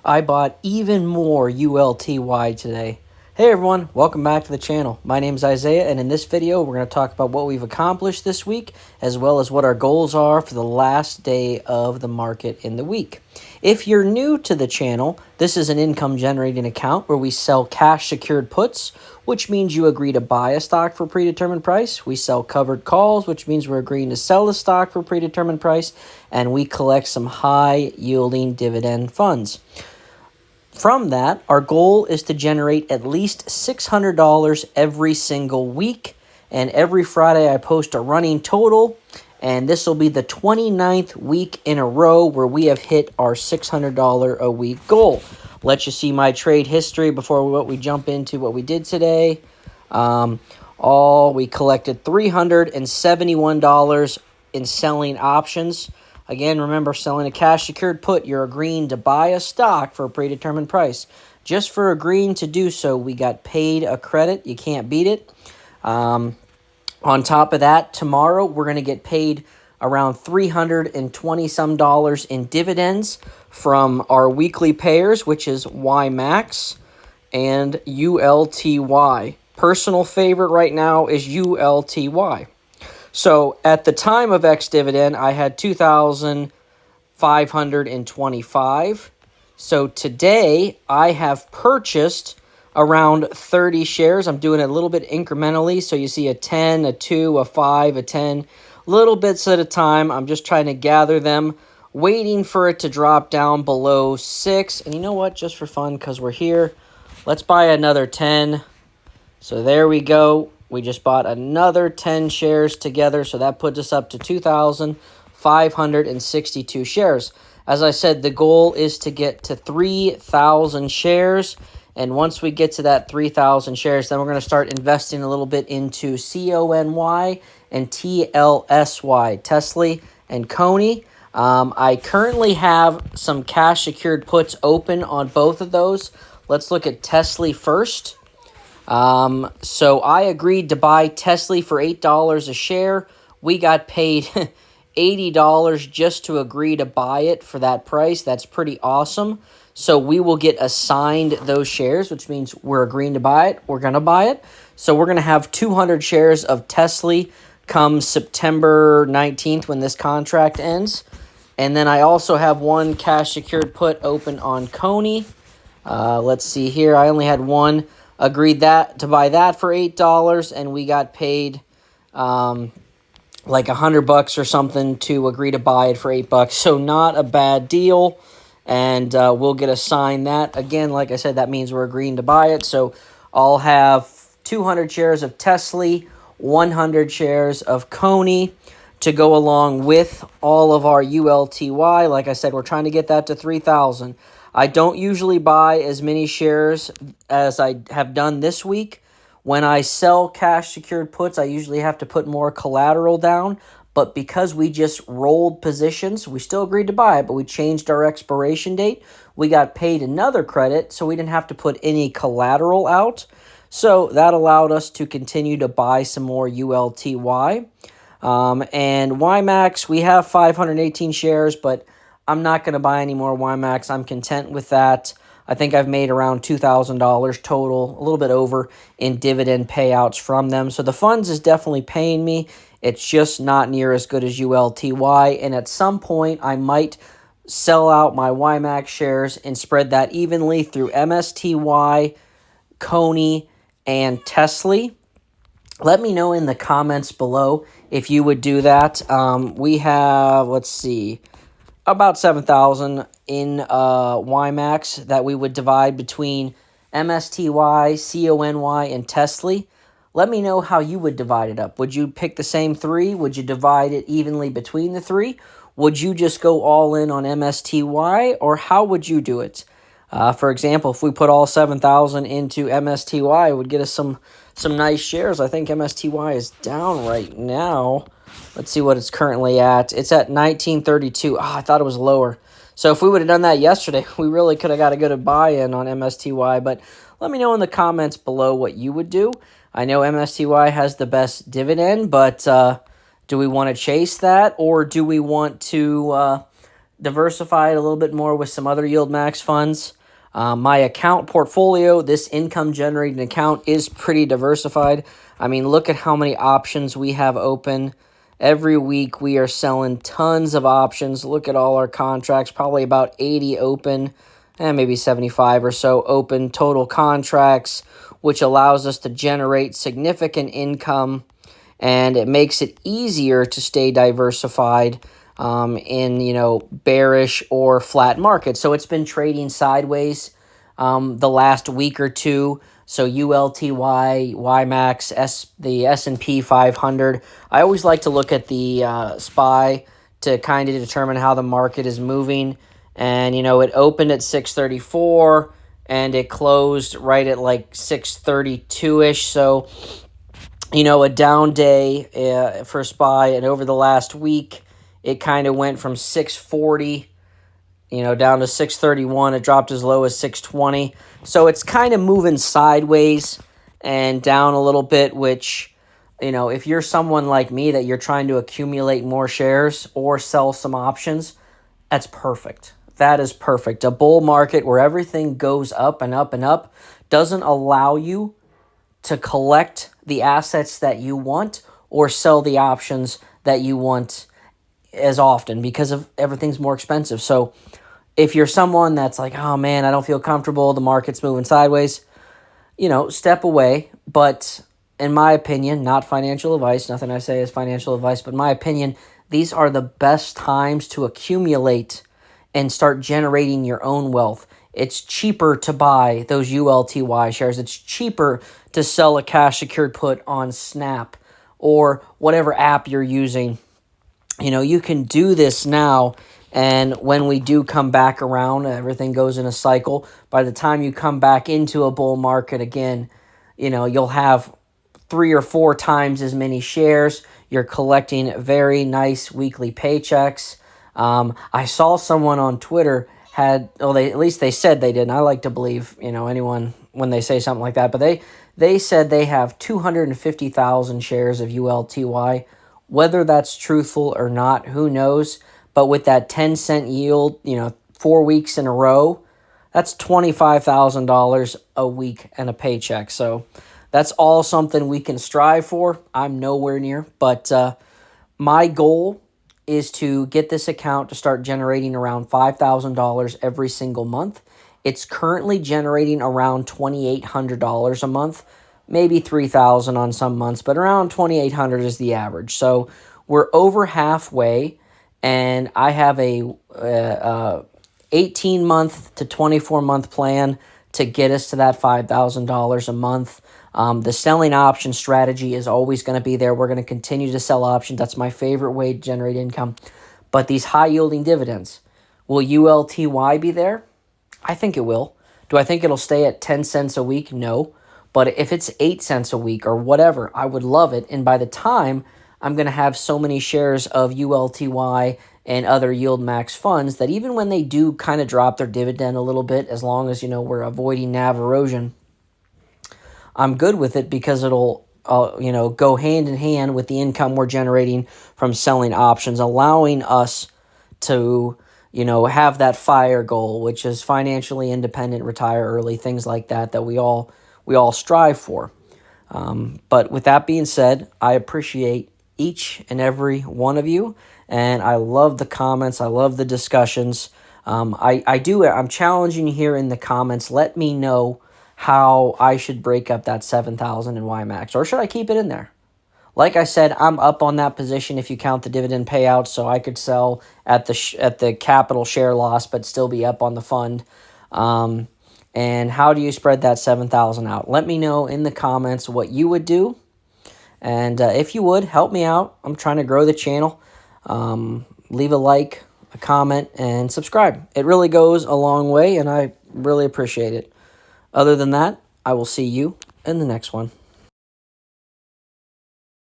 I bought even more ULTY today. Hey everyone, welcome back to the channel. My name is Isaiah, and in this video we're going to talk about what we've accomplished this week, as well as what our goals are for the last day of the market in the week. If you're new to the channel, this is an income generating account where we sell cash secured puts, which means you agree to buy a stock for a predetermined price. We sell covered calls, which means we're agreeing to sell the stock for a predetermined price, and we collect some high yielding dividend funds. From that, our goal is to generate at least $600 every single week, and every Friday I post a running total, and this will be the 29th week in a row where we have hit our $600 a week goal. Let you see my trade history before we jump into what we did today. We collected $371 in selling options. Again, remember, selling a cash secured put, you're agreeing to buy a stock for a predetermined price. Just for agreeing to do so, we got paid a credit. You can't beat it. On top of that, tomorrow we're going to get paid around $320 some in dividends from our weekly pairs, which is YMAX and ULTY. Personal favorite right now is ULTY. So at the time of ex-dividend, I had 2,525. So today, I have purchased around 30 shares. I'm doing it a little bit incrementally. So you see a 10, a 2, a 5, a 10, little bits at a time. I'm just trying to gather them, waiting for it to drop down below 6. And you know what? Just for fun, because we're here, let's buy another 10. So there we go. We just bought another 10 shares together, so that puts us up to 2,562 shares. As I said, the goal is to get to 3,000 shares, and once we get to that 3,000 shares, then we're going to start investing a little bit into CONY and TLSY, Tesla and Coney. I currently have some cash secured puts open on both of those. Let's look at Tesla first. So I agreed to buy Tesla for $8 a share. We got paid $80 just to agree to buy it for that price. That's pretty awesome. So we will get assigned those shares, which means we're agreeing to buy it. We're going to buy it. So we're going to have 200 shares of Tesla come September 19th when this contract ends. And then I also have one cash secured put open on Coney. Let's see here. I only had one. Agreed to buy that for $8, and we got paid like $100 or something to agree to buy it for $8. So not a bad deal, and we'll get assigned that. Again, like I said, that means we're agreeing to buy it. So I'll have 200 shares of Tesla, 100 shares of Coney to go along with all of our ULTY. Like I said, we're trying to get that to 3,000. I don't usually buy as many shares as I have done this week. When I sell cash secured puts, I usually have to put more collateral down. But because we just rolled positions, we still agreed to buy it, but we changed our expiration date. We got paid another credit, so we didn't have to put any collateral out. So that allowed us to continue to buy some more ULTY. And YMAX, we have 518 shares, but I'm not going to buy any more YMAX. I'm content with that. I think I've made around $2,000 total, a little bit over, in dividend payouts from them. So the funds is definitely paying me. It's just not near as good as ULTY. And at some point, I might sell out my YMAX shares and spread that evenly through MSTY, Coney, and Tesla. Let me know in the comments below if you would do that. We have, let's see, about 7,000 in YMAX that we would divide between MSTY, CONY, and Tesla. Let me know how you would divide it up. Would you pick the same three? Would you divide it evenly between the three? Would you just go all in on MSTY, or how would you do it? For example, if we put all 7,000 into MSTY, it would get us some nice shares. I think MSTY is down right now. Let's see what it's currently at. It's at 1932. I thought it was lower. So if we would have done that yesterday, we really could have got a good buy-in on MSTY. But let me know in the comments below what you would do. I know MSTY has the best dividend, but do we want to chase that, or do we want to diversified a little bit more with some other yield max funds. My account portfolio, this income generating account, is pretty diversified. I mean, look at how many options we have open. Every week we are selling tons of options. Look at all our contracts, probably about 80 open, and maybe 75 or so open total contracts, which allows us to generate significant income, and it makes it easier to stay diversified in bearish or flat markets. So it's been trading sideways the last week or two. So ULTY, YMAX, the S&P 500. I always like to look at the SPY to kind of determine how the market is moving. And, it opened at 634 and it closed right at like 632-ish. So, a down day for SPY. And over the last week, it kind of went from 640 down to 631. It dropped as low as 620. So it's kind of moving sideways and down a little bit, which, if you're someone like me that you're trying to accumulate more shares or sell some options, that's perfect. That is perfect. A bull market where everything goes up and up and up doesn't allow you to collect the assets that you want or sell the options that you want as often because of everything's more expensive. So if you're someone that's like, oh man, I don't feel comfortable, the market's moving sideways, step away. But in my opinion, not financial advice, nothing I say is financial advice, but in my opinion, these are the best times to accumulate and start generating your own wealth. It's cheaper to buy those ULTY shares. It's cheaper to sell a cash secured put on Snap or whatever app you're using. You can do this now. And when we do come back around, everything goes in a cycle. By the time you come back into a bull market again, you'll have 3 or 4 times as many shares. You're collecting very nice weekly paychecks. I saw someone on Twitter at least they said they did. And I like to believe, anyone when they say something like that. But they said they have 250,000 shares of ULTY. Whether that's truthful or not, who knows? But with that 10-cent yield, 4 weeks in a row, that's $25,000 a week and a paycheck. So that's all something we can strive for. I'm nowhere near. But my goal is to get this account to start generating around $5,000 every single month. It's currently generating around $2,800 a month, maybe $3,000 on some months, but around $2,800 is the average. So we're over halfway. And I have a 18-month to 24-month plan to get us to that $5,000 a month. The selling option strategy is always going to be there. We're going to continue to sell options. That's my favorite way to generate income. But these high-yielding dividends, will ULTY be there? I think it will. Do I think it'll stay at 10 cents a week? No. But if it's 8 cents a week or whatever, I would love it. And by the time I'm going to have so many shares of ULTY and other yield max funds that even when they do kind of drop their dividend a little bit, as long as, we're avoiding NAV erosion, I'm good with it because it'll, go hand in hand with the income we're generating from selling options, allowing us to, have that FIRE goal, which is financially independent, retire early, things like that we all strive for. But with that being said, I appreciate each and every one of you, and I love the comments. I love the discussions. I'm challenging you here in the comments. Let me know how I should break up that 7,000 in YMAX, or should I keep it in there? Like I said, I'm up on that position if you count the dividend payouts, so I could sell at the capital share loss, but still be up on the fund. And how do you spread that 7,000 out? Let me know in the comments what you would do. And if you would, help me out. I'm trying to grow the channel. Leave a like, a comment, and subscribe. It really goes a long way, and I really appreciate it. Other than that, I will see you in the next one.